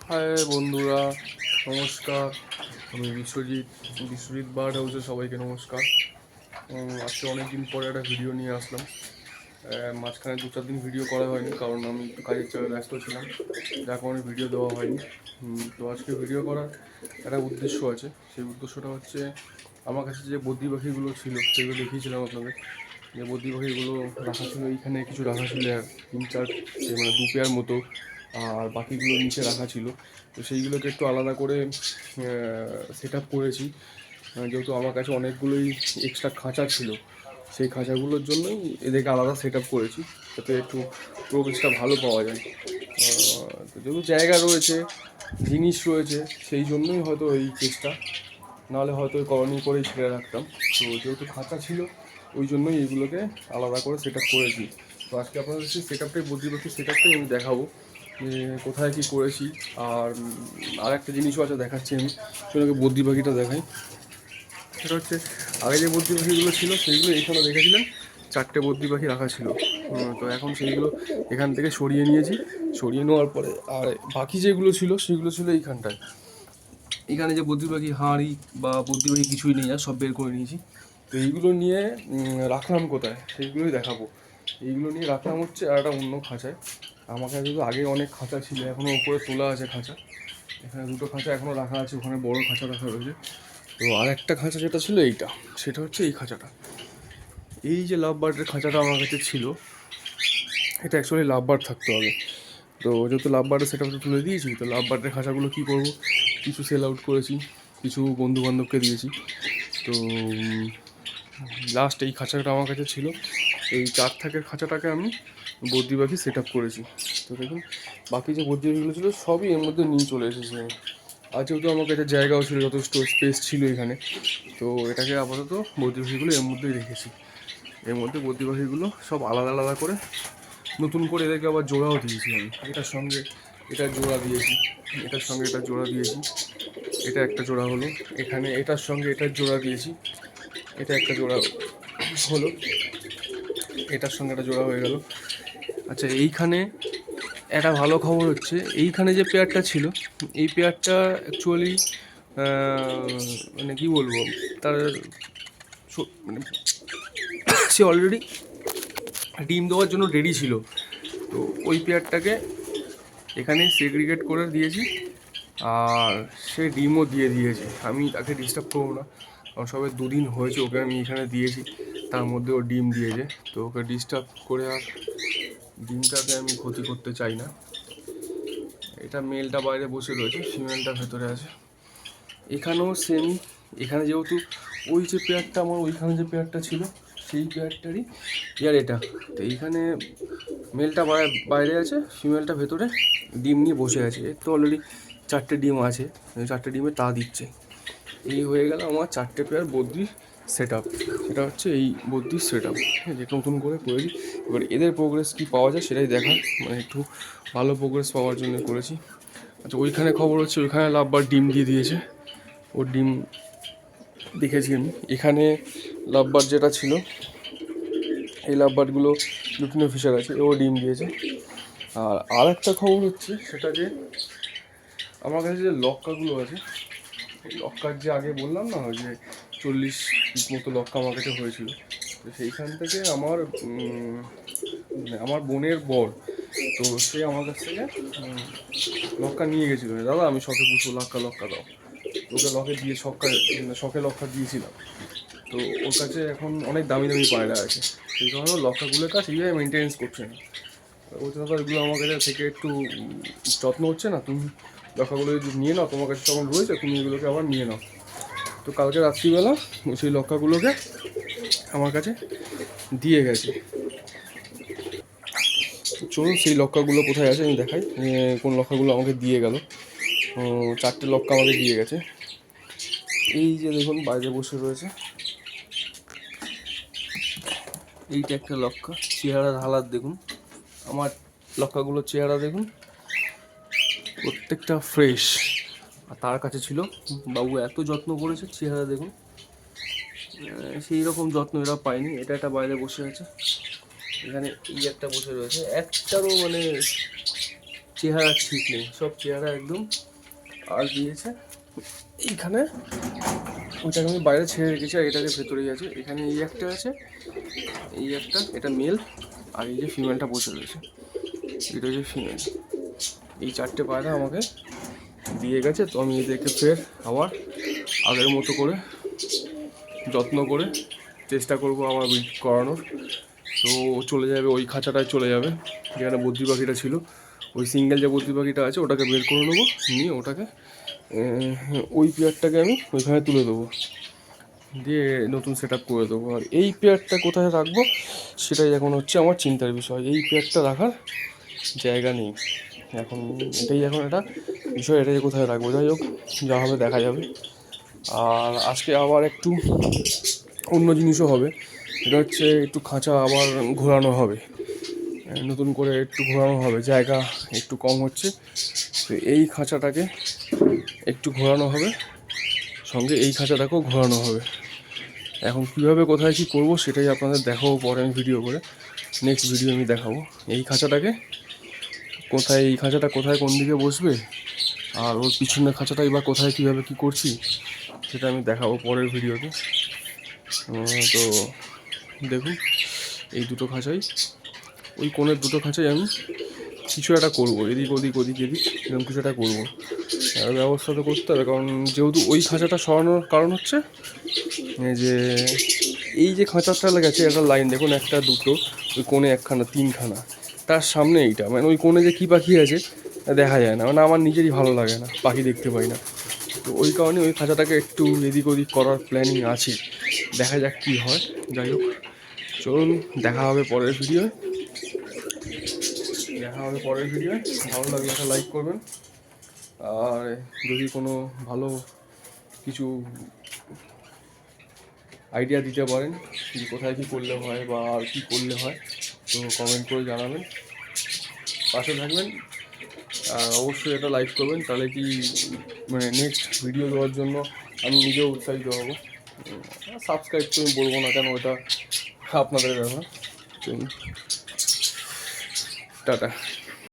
High বন্ধুরা, নমস্কার। আমি বিশ্বজিৎ বার্ড হাউসে সবাইকে নমস্কার। আজকে অনেক দিন পরে একটা ভিডিও নিয়ে আসলাম। মাঝখানে 2-4 দিন ভিডিও করা হয়নি, কারণ আমি একটু কাজের চাপে ব্যস্ত ছিলাম, যার কারণে ভিডিও দেওয়া হয়নি। তো আজকে ভিডিও করার একটা উদ্দেশ্য আছে। সেই উদ্দেশ্যটা হচ্ছে, আমার কাছে যে বদ্রি পাখিগুলো ছিল সেগুলো দেখিয়েছিলাম আপনাদের। যে বদ্রি পাখিগুলো রাখা ছিল, এইখানে কিছু রাখা ছিল 3-4 মানে 2 পেয়ার মতো, আর বাকিগুলো নিচে রাখা ছিল। তো সেইগুলোকে একটু আলাদা করে সেট আপ করেছি। যেহেতু আমার কাছে অনেকগুলোই এক্সট্রা খাঁচা ছিল, সেই খাঁচাগুলোর জন্যই এদেরকে আলাদা সেট আপ করেছি, যাতে একটু প্রবেশটা ভালো পাওয়া যায়। তো যেহেতু জায়গা রয়েছে, জিনিস রয়েছে, সেই জন্যই হয়তো এই চেষ্টা, নাহলে হয়তো ওই কলোনি করেই ছেড়ে রাখতাম। তো যেহেতু খাঁচা ছিল, ওই জন্যই এইগুলোকে আলাদা করে সেট আপ করেছি। তো আজকে আপনাদের সেই সেট আপটাই, বদ্রি পাখির সেট আপটাই আমি দেখাবো, যে কোথায় কী করেছি। আর একটা জিনিসও আছে, দেখাচ্ছি আমি। সেটাকে বদ্রি পাখিটা দেখাই। সেটা হচ্ছে, আগে যে বদ্রি পাখিগুলো ছিল সেইগুলো এইখানে দেখেছিলেন 4টে বদ্রি পাখি রাখা ছিল। তো এখন সেইগুলো এখান থেকে সরিয়ে নিয়েছি। সরিয়ে নেওয়ার পরে আর বাকি যেগুলো ছিল সেগুলো ছিল এইখানটায়। এখানে যে বদ্রি পাখি হাঁড়ি বা বদ্রি পাখি কিছুই নেই, আর সব বের করে নিয়েছি। তো এইগুলো নিয়ে রাখলাম কোথায়, সেইগুলোই দেখাবো। এইগুলো নিয়ে রাখলাম হচ্ছে আর একটা অন্য খাঁচায়। আমার কাছে তো আগে অনেক খাঁচা ছিল, এখনও উপরে তোলা আছে খাঁচা। এখানে 2টো খাঁচা এখনও রাখা আছে, ওখানে বড় খাঁচা রাখা রয়েছে। তো আর একটা খাঁচা যেটা ছিল এইটা, সেটা হচ্ছে এই খাঁচাটা। এই যে লাভ বার্ডের খাঁচাটা আমার কাছে ছিল, এটা অ্যাকচুয়ালি লাভ বার্ড থাকতো আগে। তো যেহেতু লাভ বার্ডের সেট আপটা তুলে দিয়েছি, তো লাভ বার্ডের খাঁচাগুলো কী করবো, কিছু সেল আউট করেছি, কিছু বন্ধু বান্ধবকে দিয়েছি। তো লাস্ট এই খাঁচাটা আমার কাছে ছিল, এই 4 থাকের খাঁচাটাকে আমি বদ্রি পাখি সেট আপ করেছি। তো দেখুন, বাকি যে বদ্রি পাখিগুলো ছিল সবই এর মধ্যে নিয়ে চলে এসেছি আমি। আর যেহেতু আমার কাছে জায়গাও ছিল, যথেষ্ট স্পেস ছিল এখানে, তো এটাকে আপাতত বদ্রি পাখিগুলো এর মধ্যেই রেখেছি। এর মধ্যে বদ্রি পাখিগুলো সব আলাদা আলাদা করে, নতুন করে এদেরকে আবার জোড়াও দিয়েছি আমি। এটার সঙ্গে এটা জোড়া দিয়েছি, এটার সঙ্গে এটা জোড়া দিয়েছি, এটা একটা জোড়া হলো। এখানে এটার সঙ্গে এটার জোড়া দিয়েছি, এটা একটা জোড়া হলো, এটার সঙ্গে একটা জোড়া হয়ে গেল। আচ্ছা, এইখানে একটা ভালো খবর হচ্ছে, এইখানে যে পেয়ারটা ছিল, এই পেয়ারটা অ্যাকচুয়ালি মানে কী বলবো, তার মানে সে অলরেডি ডিম দেওয়ার জন্য রেডি ছিল। তো ওই পেয়ারটাকে এখানে সেগ্রিগেট করে দিয়েছি, আর সে ডিমও দিয়ে দিয়েছে। আমি তাকে ডিস্টার্ব করবো না, কারণ সবে 2 দিন হয়েছে ওকে আমি এখানে দিয়েছি, তার মধ্যে ও ডিম দিয়েছে। তো ওকে ডিস্টার্ব করে আর ডিমটাকে আমি ক্ষতি করতে চাই না। এটা মেলটা বাইরে বসে রয়েছে, ফিমেলটা ভেতরে আছে। এখানেও সেম, এখানে যেহেতু ওই যে পেয়ারটা, আমার ওইখানে যে পেয়ারটা ছিল সেই পেয়ারটারই পেয়ার এটা। তো এইখানে মেলটা বাইরে আছে, ফিমেলটা ভেতরে ডিম নিয়ে বসে আছে। এর তো অলরেডি 4টে ডিম আছে, 4টে ডিমে তা দিচ্ছে। এই হয়ে গেল আমার 4টে পেয়ার বদ্রির সেট আপ। সেটা হচ্ছে এই বদ্রির সেট আপ, যেটা নতুন করে করেছি। এবার এদের প্রোগ্রেস কী পাওয়া যায় সেটাই দেখার, মানে একটু ভালো প্রোগ্রেস পাওয়ার জন্য করেছি। আচ্ছা, ওইখানে খবর হচ্ছে, ওইখানে লাভবার ডিম দিয়ে দিয়েছে, ওর ডিম দেখেছি আমি। এখানে লাভবার যেটা ছিল, এই লাভবারগুলো লুটিনো ফিশার আছে, ও ডিম দিয়েছে। আর একটা খবর হচ্ছে, সেটা যে আমার কাছে যে লক্কাগুলো আছে, এই লক্কার যে আগে বললাম না যে 40 পিস মতো লক্কা আমার কাছে হয়েছিল, তো সেইখান থেকে আমার বোনের বর, তো সে আমার কাছ থেকে লক্কা নিয়ে গেছিলো। দাদা, আমি শখে পুষবো, লক্কা দাও। ওকে শখে লক্কা দিয়েছিলাম। তো ওর কাছে এখন অনেক দামি দামি পায়রা আছে, সেই কারণে লক্কাগুলোর কাছে এইভাবে মেনটেন্স করছে না। বলছে, দাদা এগুলো আমার কাছে থেকে একটু যত্ন হচ্ছে না, তুমি লক্কাগুলো যদি নিয়ে নাও, তোমার কাছে যখন রয়েছে তুমি এগুলোকে আবার নিয়ে নাও। তো কালকে রাত্রিবেলা সেই লক্কাগুলোকে আমার কাছে দিয়ে গেছে। চলুন সেই লক্কাগুলো কোথায় আছে আমি দেখাই, কোন লক্কাগুলো আমাকে দিয়ে গেল। 4টে লক্কা আমাকে দিয়ে গেছে। এই যে দেখুন বাইরে বসে রয়েছে, এইটা একটা লক্কা, চেহারার হালাত দেখুন, আমার লক্কাগুলোর চেহারা দেখুন, প্রত্যেকটা ফ্রেশ। আর তার কাছে ছিল, বাবু এত যত্ন করেছে, চেহারা দেখুন, সেই রকম যত্ন এরা পায়নি। এটা একটা বাইরে বসে আছে, এখানে এই একটা বসে রয়েছে, একটারও মানে চেহারা ঠিক নেই, সব চেহারা একদম। আর দিয়েছে এইখানে, ওইটাকে আমি বাইরে ছেড়ে রেখেছি, আর এটাকে ভেতরেই আছে। এখানে এই একটা আছে, এই একটা, এটা মেল, আর এই যে ফিমেলটা বসে রয়েছে, এটা হচ্ছে ফিমেল। এই 4টে পায়রা আমাকে দিয়ে গেছে। তো আমি এদেরকে ফের আবার আগের মতো করে যত্ন করে চেষ্টা করব আবার ব্রিড করানোর। তো চলে যাবে ওই খাঁচাটায়, চলে যাবে যেখানে বদ্রি পাখিটা ছিল। ওই সিঙ্গেল যে বদ্রি পাখিটা আছে ওটাকে বের করে নেবো, নিয়ে ওটাকে ওই পেয়ারটাকে আমি ওইখানে তুলে দেবো, দিয়ে নতুন সেট আপ করে দেবো। আর এই পেয়ারটা কোথায় রাখবো সেটাই এখন হচ্ছে আমার চিন্তার বিষয়। এই পেয়ারটা রাখার জায়গা নেই এখন, এটাই এখন একটা বিষয়, এটাই কোথায় রাখবো। যাই হোক, যা হবে দেখা যাবে। আর আজকে আবার একটু অন্য জিনিসও হবে, এটা হচ্ছে একটু খাঁচা আবার ঘোরানো হবে, নতুন করে একটু ঘোরানো হবে, জায়গা একটু কম হচ্ছে। তো এই খাঁচাটাকে একটু ঘোরানো হবে, সঙ্গে এই খাঁচাটাকেও ঘোরানো হবে। এখন কীভাবে কোথায় কী করবো সেটাই আপনাদের দেখাবো পরে আমি ভিডিও করে, নেক্সট ভিডিও আমি দেখাবো এই খাঁচাটাকে কোথায়, এই খাঁচাটা কোথায় কোন দিকে বসবে, আর ওর পিছনের খাঁচাটাই বা কোথায় কীভাবে কী করছি সেটা আমি দেখাবো পরের ভিডিওতে। তো দেখুন, এই দুটো খাঁচাই, ওই কোণের দুটো খাঁচাই আমি কিছু একটা করবো, এদিক ওদিক ওদিক এদিক এরকম কিছু একটা করবো। ব্যবস্থা তো করতে হবে, কারণ যেহেতু ওই খাঁচাটা সরানোর কারণ হচ্ছে যে এই যে খাঁচাটা গেছে একটা লাইন দেখুন, একটা দুটো, ওই কোণে একখানা তিনখানা, তার সামনে এইটা, মানে ওই কোণে যে কী পাখি আছে দেখা যায় না, মানে আমার নিজেরই ভালো লাগে না, পাখি দেখতে পাই না। তো ওই কারণে ওই খাঁচাটাকে একটু এদিক ওদিক করার প্ল্যানিং আছে, দেখা যাক কী হয়। যাই হোক, চলুন দেখা হবে পরের ভিডিওয়, ভালো লাগলে একটা লাইক করবেন। আর যদি কোনো ভালো কিছু আইডিয়া দিতে পারেন যে কোথায় কী করলে হয় বা আর কী করলে হয়, তো কমেন্ট করে জানাবেন, পাশে থাকবেন। আর অবশ্যই একটা লাইক করবেন, তাহলে কি মানে নেক্সট ভিডিও দেওয়ার জন্য আমি নিজেও উৎসাহিত হব। সাবস্ক্রাইব তো আমি বলবো না, কেন ওটা আপনাদের ব্যাপার। টাটা।